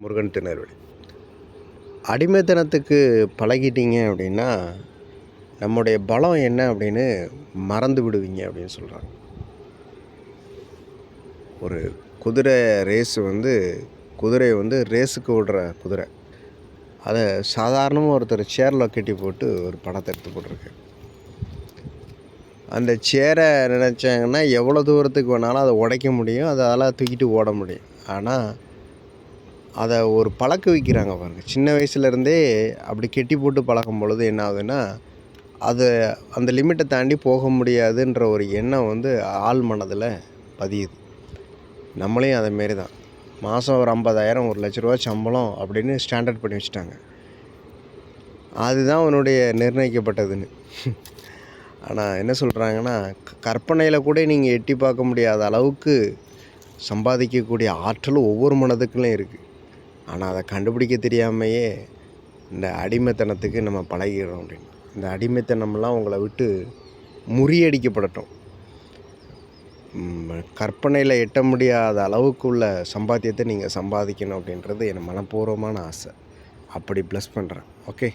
முருகன் திருநெல்வேலி. அடிமைத்தனத்துக்கு பழகிட்டீங்க அப்படின்னா, நம்முடைய பலம் என்ன அப்படின்னு மறந்து விடுவீங்க அப்படின்னு சொல்கிறாங்க. ஒரு குதிரை ரேஸு குதிரையை ரேஸுக்கு விடுற குதிரை. அதை சாதாரணமாக ஒருத்தர் சேரில் கட்டி போட்டு ஒரு படத்தை எடுத்து போட்டிருக்கு. அந்த சேரை நினச்சாங்கன்னா எவ்வளோ தூரத்துக்கு வேணாலும் அதை உடைக்க முடியும், அதால் தூக்கிட்டு ஓட முடியும். ஆனால் அதை ஒரு பழக்க வைக்கிறாங்க பாருங்கள். சின்ன வயசுலேருந்தே அப்படி கெட்டி போட்டு பழக்கும் பொழுது என்ன ஆகுதுன்னா, அது அந்த லிமிட்டை தாண்டி போக முடியாதுன்ற ஒரு எண்ணம் ஆழ் மனதில் பதியுது. நம்மளையும் அதேமாரி தான். மாதம் ஒரு 50,000 1,00,000 சம்பளம் அப்படின்னு ஸ்டாண்டர்ட் பண்ணி வச்சுட்டாங்க. அதுதான் அவனுடைய நிர்ணயிக்கப்பட்டதுன்னு. ஆனால் என்ன சொல்கிறாங்கன்னா, கற்பனையில் கூட நீங்கள் எட்டி பார்க்க முடியாத அளவுக்கு சம்பாதிக்கக்கூடிய ஆற்றல் ஒவ்வொரு மனதுக்குள்ளேயும் இருக்குது. ஆனால் அதை கண்டுபிடிக்க தெரியாமையே இந்த அடிமைத்தனத்துக்கு நம்ம பழகிடுறோம் அப்படின்னு. இந்த அடிமைத்தனம்லாம் உங்களை விட்டு முறியடிக்கப்படட்டும். கற்பனையில் எட்ட முடியாத அளவுக்கு உள்ள சம்பாத்தியத்தை நீங்கள் சம்பாதிக்கணும் அப்படின்றது என் மனப்பூர்வமான ஆசை. அப்படி ப்ளஸ் பண்ணுறேன். ஓகே.